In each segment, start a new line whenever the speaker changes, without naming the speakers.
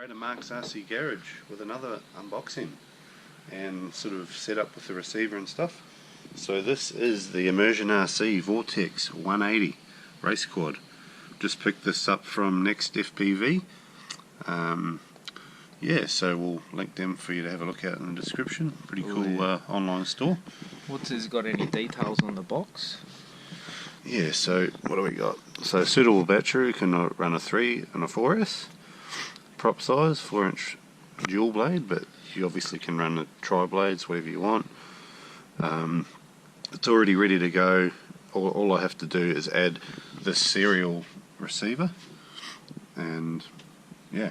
Brad and Mark's RC Garage with another unboxing and sort of set up with the receiver and stuff. So this is the Immersion RC Vortex 180 race quad. Just picked this up from NextFPV. Yeah, so we'll link them for you to have a look at in the description. Pretty cool online store.
What's this got any details on the box?
Yeah, so what do we got? So suitable battery, can run a 3 and a 4S. Prop size, 4-inch dual blade, but you obviously can run the tri-blades, whatever you want. It's already ready to go. All I have to do is add this serial receiver, and yeah,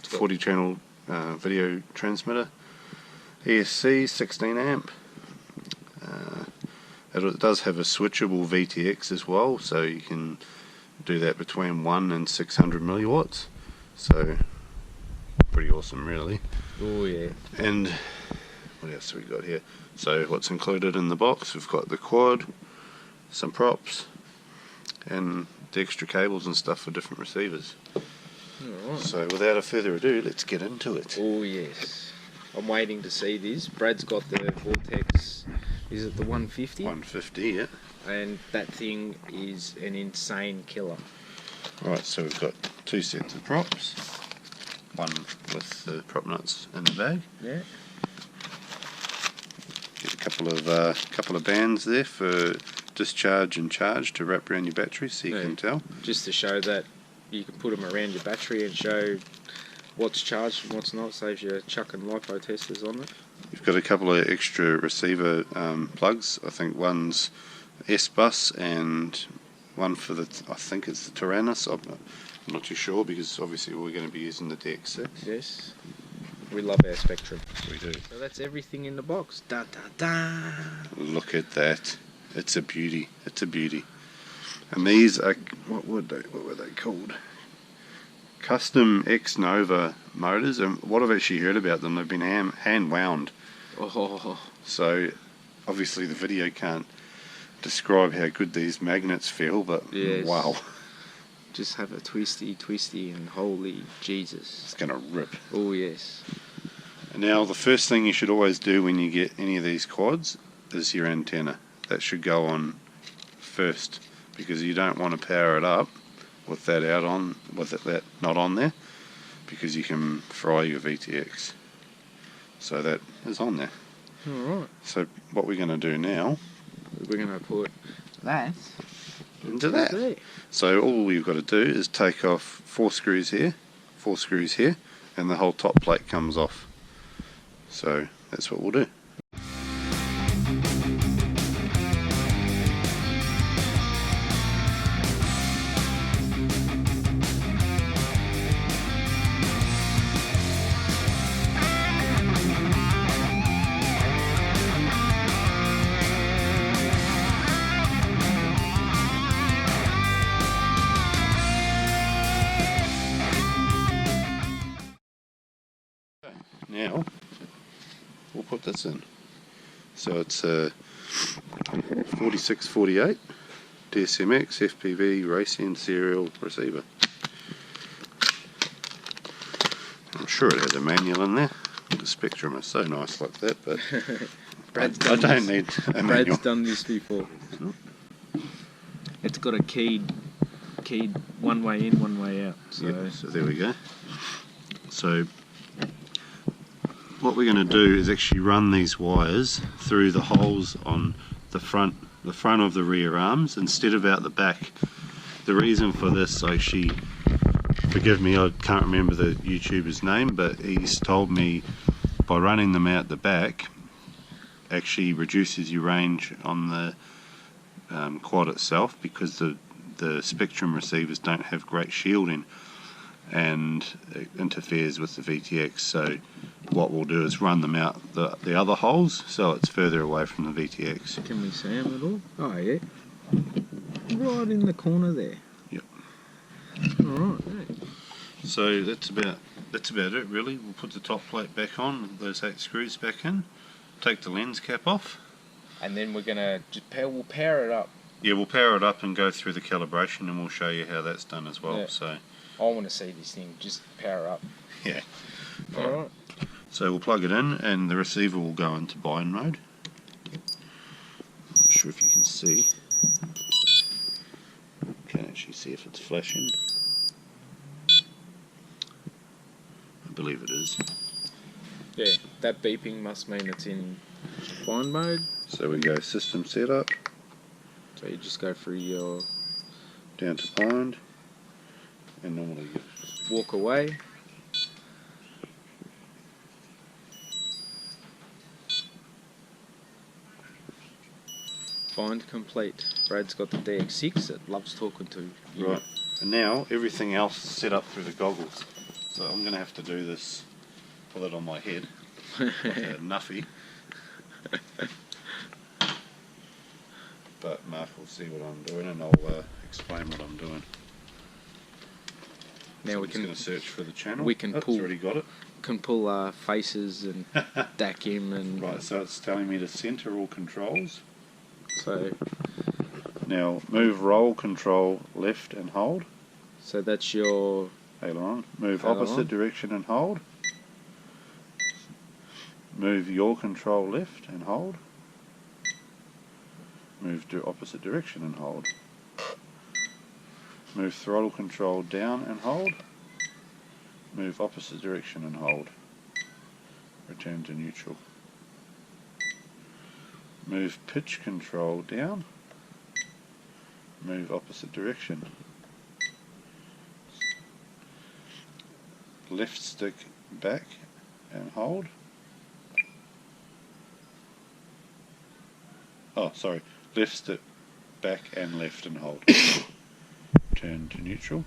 40 channel video transmitter, ESC 16 amp. It does have a switchable VTX as well, so you can do that between 1 and 600 milliwatts. So pretty awesome, really.
Oh yeah.
And what else have we got here? So what's included in the box? We've got the quad, some props, and the extra cables and stuff for different receivers.
Alright.
So without a further ado, let's get into it.
Oh yes. I'm waiting to see this. Brad's got the Vortex, is it the 150?
150, yeah.
And that thing is an insane killer.
Right, so we've got 2 sets of props. One with the prop nuts in the bag.
Yeah.
Get a couple of bands there for discharge and charge to wrap around your battery, so you can tell.
Just to show that you can put them around your battery and show what's charged and what's not. Saves you chucking LiPo testers on it.
You've got a couple of extra receiver plugs. I think one's S-bus and one for the, I think it's the Tyrannus. I'm not too sure, because obviously we're going to be using the DX6.
Yes. We love our Spectrum.
We do.
So that's everything in the box. Da da da.
Look at that. It's a beauty. It's a beauty. And these are, what were they called? Custom X Nova motors. And what I've actually heard about them, they've been hand wound.
Oh.
So obviously the video can't describe how good these magnets feel, but
yes.
Wow.
Just have a twisty, and holy Jesus.
It's going to rip.
Oh yes.
And now the first thing you should always do when you get any of these quads is your antenna. That should go on first, because you don't want to power it up with that out on, with that not on there, because you can fry your VTX. So that is on there.
Alright.
So what we're going to do now,
we're going to put that
into that. So all we've got to do is take off 4 screws here, 4 screws here, and the whole top plate comes off. So that's what we'll do. Now we'll put this in. So it's a 4648 DSMX FPV racing serial receiver. I'm sure it has a manual in there. The Spectrum is so nice like that, but I don't need a manual.
Brad's done this before. It's got a keyed one way in, one way out. So,
yep, so there we go. So what we're going to do is actually run these wires through the holes on the front of the rear arms instead of out the back. The reason for this, actually, forgive me, I can't remember the YouTuber's name, but he's told me by running them out the back actually reduces your range on the quad itself, because the Spectrum receivers don't have great shielding and it interferes with the VTX. So what we'll do is run them out the other holes so it's further away from the VTX.
Can we see them at all? Oh yeah, right in the corner there.
Yep.
Alright. Yeah.
So that's about it really. We'll put the top plate back on, those 8 screws back in, take the lens cap off,
and then we're gonna just we'll power it up.
Yeah, we'll power it up and go through the calibration, and we'll show you how that's done as well.
Yeah.
So
I want to see this thing just power up.
Yeah.
Alright.
So we'll plug it in and the receiver will go into bind mode. Not sure if you can see. Can't actually see if it's flashing. I believe it is.
Yeah, that beeping must mean it's in bind mode.
So we go system setup,
So you just go through your
down to bind, and normally you
walk away. Bind complete. Brad's got the DX6 that loves talking to you.
right. And now everything else is set up through the goggles. So I'm going to have to do this, pull it on my head, like a nuffy. But Mark will see what I'm doing and I'll explain what I'm doing.
Now
So
we
I'm just
can
going to search for the channel.
we can
It's
pull-
already got it.
faces and DAC him and
Right, so it's telling me to center all controls.
so
Now move roll control left and hold.
that's your
Aileron. Move
Aileron.
opposite direction and hold. Move your control left and hold. Move to opposite direction and hold. Move throttle control down and hold. Move opposite direction and hold. Return to neutral. Move pitch control down. Move opposite direction. Left stick back and hold. Oh, sorry. Left stick back and left and hold. Turn to neutral.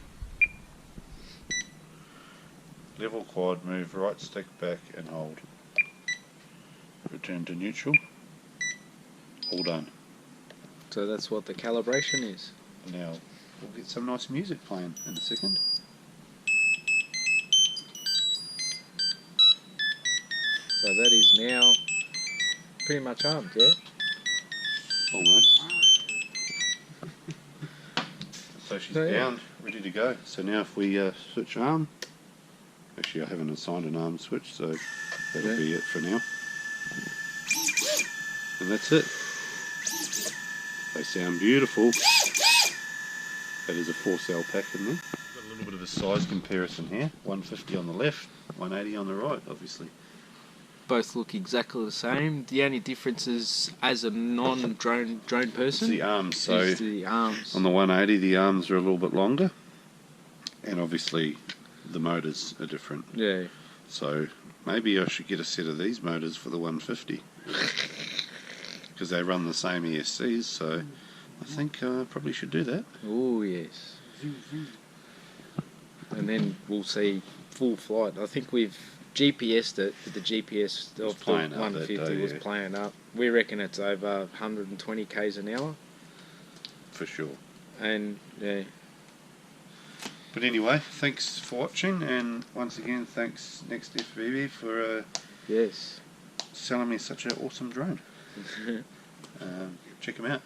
Level quad, move right stick back and hold. Return to neutral. All done.
so that's what the calibration is.
Now we'll get some nice music playing in a second.
So that is now pretty much armed, yeah?
Almost. So she's
So, yeah.
down, ready to go. So now if we switch arm, actually I haven't assigned an arm switch, so that'll
Yeah.
be it for now. And that's it. They sound beautiful. That is a 4-cell pack in there. Got a little bit of a size comparison here. 150 on the left, 180 on the right, obviously.
Both look exactly the same. The only difference is, as a non-drone
It's
person,
the arms. So
is the arms.
on the 180, the arms are a little bit longer, and obviously the motors are different.
Yeah.
So maybe I should get a set of these motors for the 150 because they run the same ESCs. So I think I probably should do that.
Oh yes. And then we'll see full flight. I think we've GPS'd it, but the GPS
was
of the
playing up that
150
day,
was
yeah.
playing up. We reckon it's over 120 k's an hour.
For sure.
And yeah,
But anyway, thanks for watching, and once again, thanks NextFPV for
yes.
selling me such an awesome drone. Check them out.